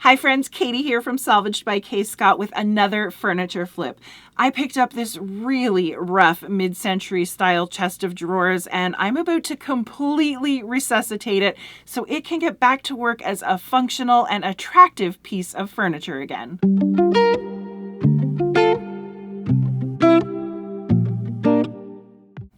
Hi friends, Katie here from Salvaged by K. Scott with another furniture flip. I picked up this really rough mid-century style chest of drawers and I'm about to completely resuscitate it so it can get back to work as a functional and attractive piece of furniture again.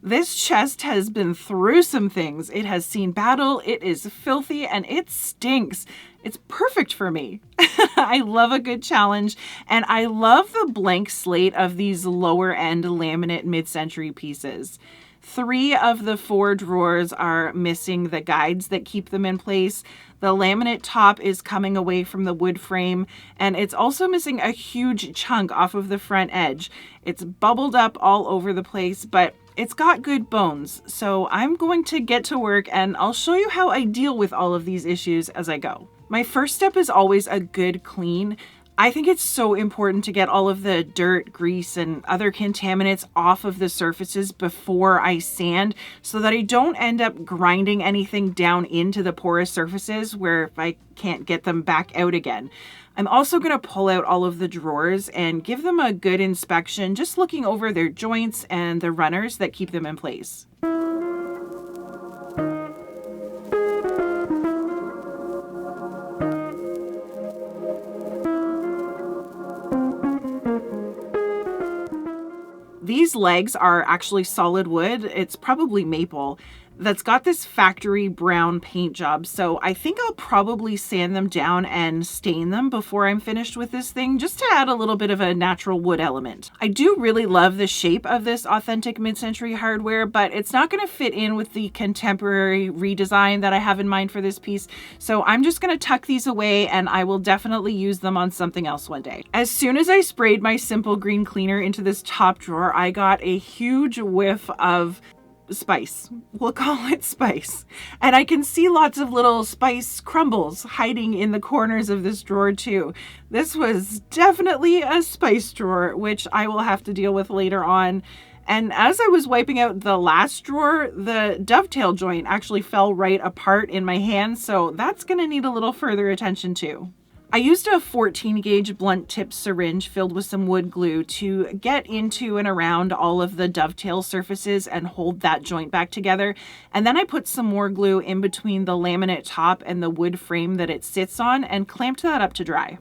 This chest has been through some things. It has seen battle, it is filthy, and it stinks. It's perfect for me. I love a good challenge, and I love the blank slate of these lower end laminate mid-century pieces. 3 of the 4 drawers are missing the guides that keep them in place. The laminate top is coming away from the wood frame, and it's also missing a huge chunk off of the front edge. It's bubbled up all over the place, but it's got good bones. So I'm going to get to work and I'll show you how I deal with all of these issues as I go. My first step is always a good clean. I think it's so important to get all of the dirt, grease, and other contaminants off of the surfaces before I sand so that I don't end up grinding anything down into the porous surfaces where I can't get them back out again. I'm also going to pull out all of the drawers and give them a good inspection, just looking over their joints and the runners that keep them in place. These legs are actually solid wood. It's probably maple. That's got this factory brown paint job. So I think I'll probably sand them down and stain them before I'm finished with this thing, just to add a little bit of a natural wood element. I do really love the shape of this authentic mid-century hardware, but it's not going to fit in with the contemporary redesign that I have in mind for this piece. So I'm just going to tuck these away and I will definitely use them on something else one day. As soon as I sprayed my simple green cleaner into this top drawer, I got a huge whiff of spice. We'll call it spice. And I can see lots of little spice crumbles hiding in the corners of this drawer too. This was definitely a spice drawer, which I will have to deal with later on. And as I was wiping out the last drawer, the dovetail joint actually fell right apart in my hand, so that's going to need a little further attention too. I used a 14 gauge blunt tip syringe filled with some wood glue to get into and around all of the dovetail surfaces and hold that joint back together. And then I put some more glue in between the laminate top and the wood frame that it sits on and clamped that up to dry.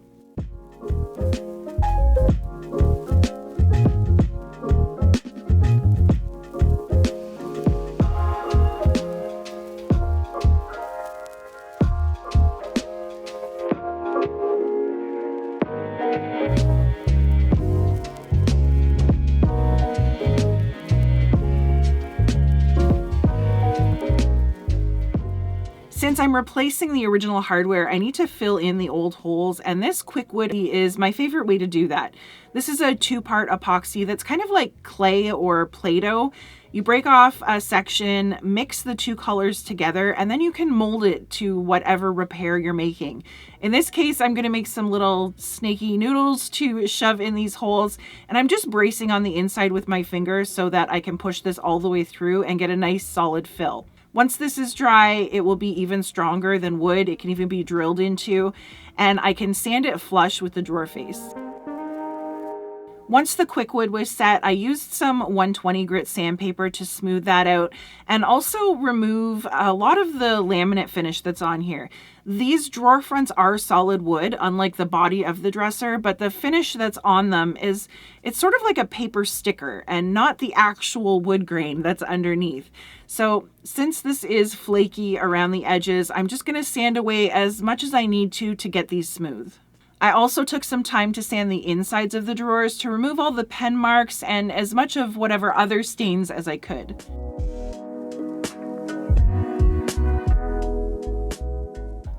Since I'm replacing the original hardware, I need to fill in the old holes, and this KwikWood is my favorite way to do that. This is a 2-part epoxy that's kind of like clay or Play-Doh. You break off a section, mix the 2 colors together, and then you can mold it to whatever repair you're making. In this case, I'm going to make some little snaky noodles to shove in these holes, and I'm just bracing on the inside with my fingers so that I can push this all the way through and get a nice solid fill. Once this is dry, it will be even stronger than wood. It can even be drilled into, and I can sand it flush with the drawer face. Once the KwikWood was set, I used some 120 grit sandpaper to smooth that out and also remove a lot of the laminate finish that's on here. These drawer fronts are solid wood, unlike the body of the dresser, but the finish that's on them it's sort of like a paper sticker and not the actual wood grain that's underneath. So since this is flaky around the edges, I'm just going to sand away as much as I need to get these smooth. I also took some time to sand the insides of the drawers to remove all the pen marks and as much of whatever other stains as I could.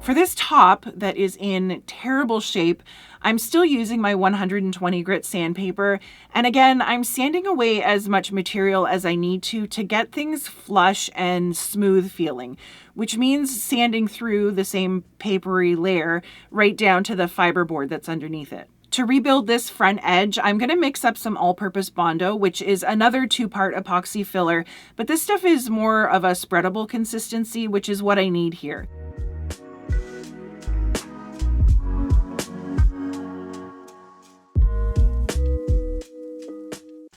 For this top that is in terrible shape, I'm still using my 120 grit sandpaper. And again, I'm sanding away as much material as I need to get things flush and smooth feeling, which means sanding through the same papery layer right down to the fiberboard that's underneath it. To rebuild this front edge, I'm going to mix up some all-purpose Bondo, which is another 2-part epoxy filler, but this stuff is more of a spreadable consistency, which is what I need here.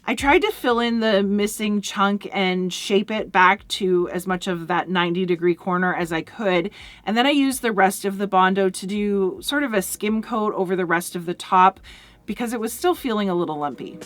I tried to fill in the missing chunk and shape it back to as much of that 90-degree corner as I could. And then I used the rest of the Bondo to do sort of a skim coat over the rest of the top because it was still feeling a little lumpy.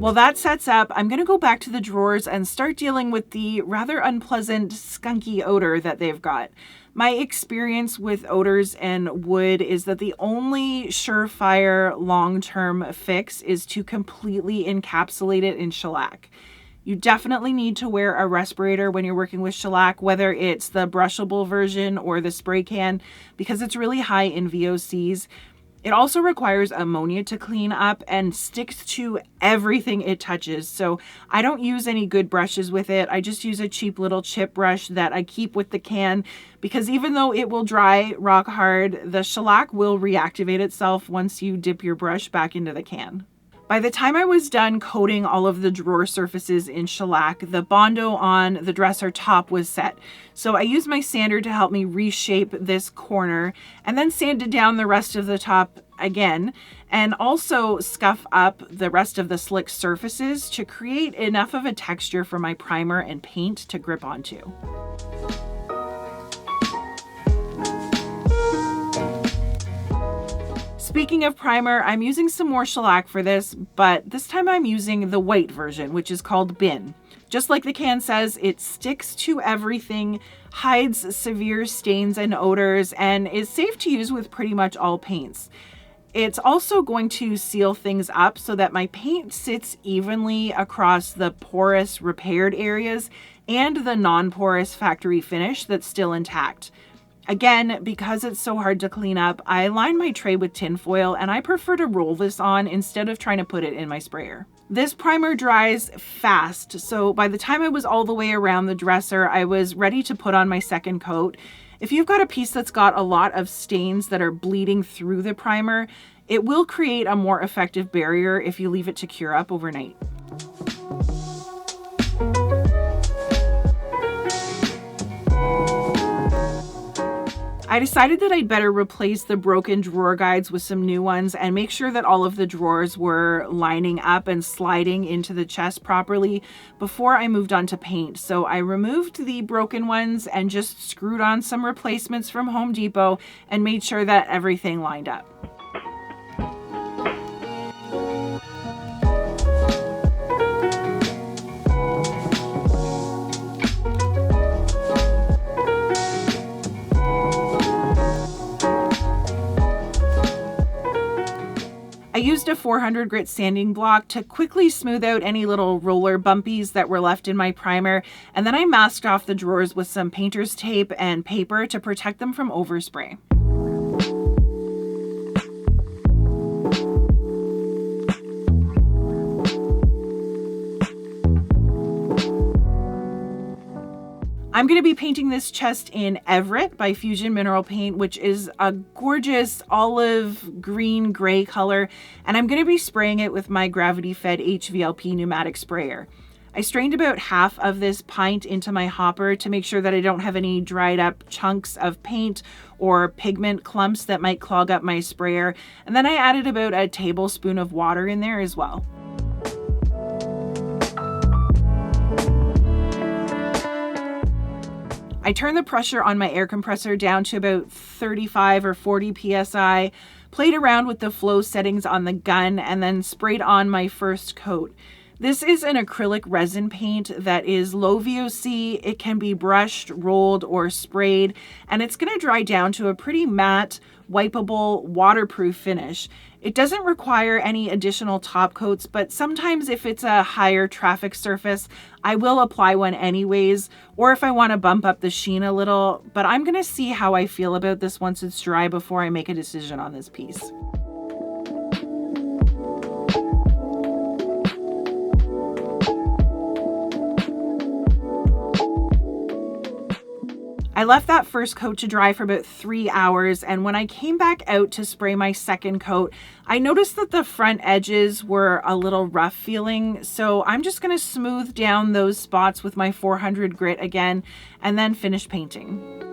While that sets up, I'm going to go back to the drawers and start dealing with the rather unpleasant skunky odor that they've got. My experience with odors and wood is that the only surefire long-term fix is to completely encapsulate it in shellac. You definitely need to wear a respirator when you're working with shellac, whether it's the brushable version or the spray can, because it's really high in VOCs. It also requires ammonia to clean up and sticks to everything it touches. So I don't use any good brushes with it. I just use a cheap little chip brush that I keep with the can because even though it will dry rock hard, the shellac will reactivate itself once you dip your brush back into the can. By the time I was done coating all of the drawer surfaces in shellac, the Bondo on the dresser top was set. So I used my sander to help me reshape this corner and then sanded down the rest of the top again and also scuff up the rest of the slick surfaces to create enough of a texture for my primer and paint to grip onto. Speaking of primer, I'm using some more shellac for this, but this time I'm using the white version, which is called Bin. Just like the can says, it sticks to everything, hides severe stains and odors, and is safe to use with pretty much all paints. It's also going to seal things up so that my paint sits evenly across the porous repaired areas and the non-porous factory finish that's still intact. Again, because it's so hard to clean up, I line my tray with tin foil and I prefer to roll this on instead of trying to put it in my sprayer. This primer dries fast, so by the time I was all the way around the dresser, I was ready to put on my second coat. If you've got a piece that's got a lot of stains that are bleeding through the primer, it will create a more effective barrier if you leave it to cure up overnight. I decided that I'd better replace the broken drawer guides with some new ones and make sure that all of the drawers were lining up and sliding into the chest properly before I moved on to paint. So I removed the broken ones and just screwed on some replacements from Home Depot and made sure that everything lined up. I used a 400 grit sanding block to quickly smooth out any little roller bumpies that were left in my primer, and then I masked off the drawers with some painter's tape and paper to protect them from overspray. I'm going to be painting this chest in Everett by Fusion Mineral Paint, which is a gorgeous olive green gray color, and I'm going to be spraying it with my gravity-fed HVLP pneumatic sprayer. I strained about half of this pint into my hopper to make sure that I don't have any dried up chunks of paint or pigment clumps that might clog up my sprayer, and then I added about a tablespoon of water in there as well. I turned the pressure on my air compressor down to about 35 or 40 psi, played around with the flow settings on the gun, and then sprayed on my first coat. This is an acrylic resin paint that is low VOC. It can be brushed, rolled, or sprayed, and it's going to dry down to a pretty matte, wipeable, waterproof finish. It doesn't require any additional top coats, but sometimes if it's a higher traffic surface, I will apply one anyways, or if I want to bump up the sheen a little, but I'm going to see how I feel about this once it's dry before I make a decision on this piece. I left that first coat to dry for about 3 hours, and when I came back out to spray my second coat, I noticed that the front edges were a little rough feeling, so I'm just going to smooth down those spots with my 400 grit again and then finish painting.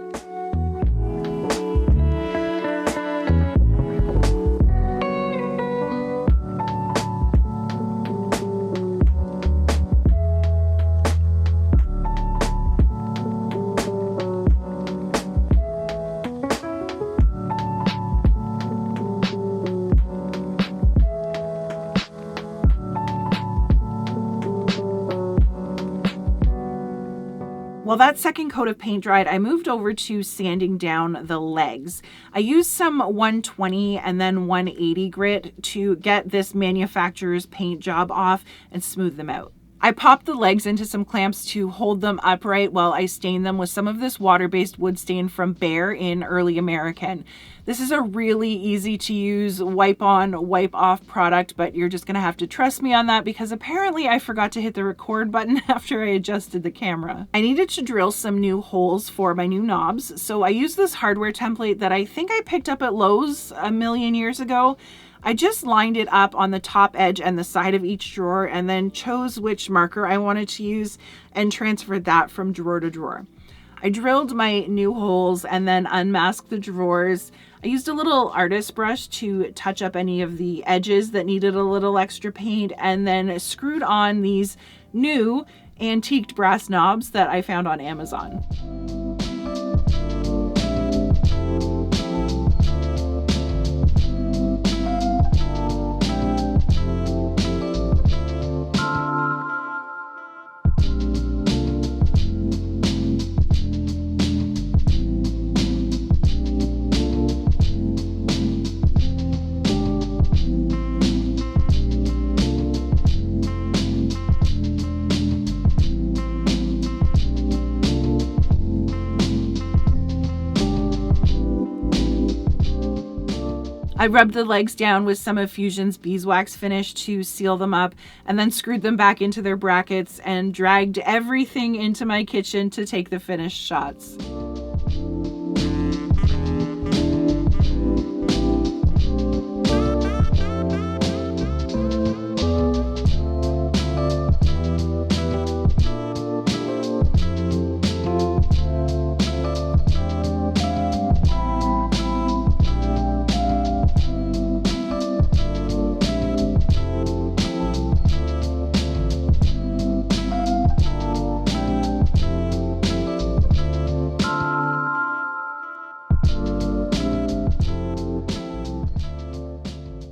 While that second coat of paint dried, I moved over to sanding down the legs. I used some 120 and then 180 grit to get this manufacturer's paint job off and smooth them out. I popped the legs into some clamps to hold them upright while I stained them with some of this water-based wood stain from Behr in Early American. This is a really easy to use wipe on, wipe off product, but you're just gonna have to trust me on that because apparently I forgot to hit the record button after I adjusted the camera. I needed to drill some new holes for my new knobs, so I used this hardware template that I think I picked up at Lowe's a million years ago. I just lined it up on the top edge and the side of each drawer and then chose which marker I wanted to use and transferred that from drawer to drawer. I drilled my new holes and then unmasked the drawers. I used a little artist brush to touch up any of the edges that needed a little extra paint and then screwed on these new antiqued brass knobs that I found on Amazon. I rubbed the legs down with some of Fusion's beeswax finish to seal them up and then screwed them back into their brackets and dragged everything into my kitchen to take the finished shots.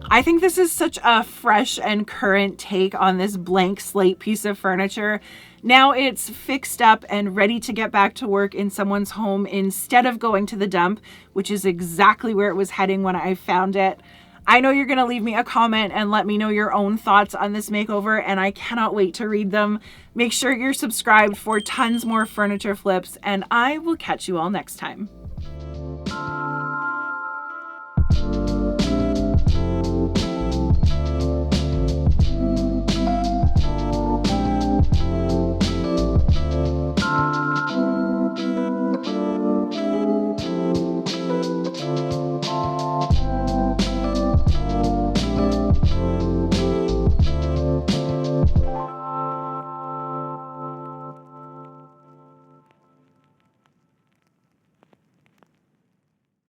I think this is such a fresh and current take on this blank slate piece of furniture. Now it's fixed up and ready to get back to work in someone's home instead of going to the dump, which is exactly where it was heading when I found it. I know you're going to leave me a comment and let me know your own thoughts on this makeover, and I cannot wait to read them. Make sure you're subscribed for tons more furniture flips, and I will catch you all next time.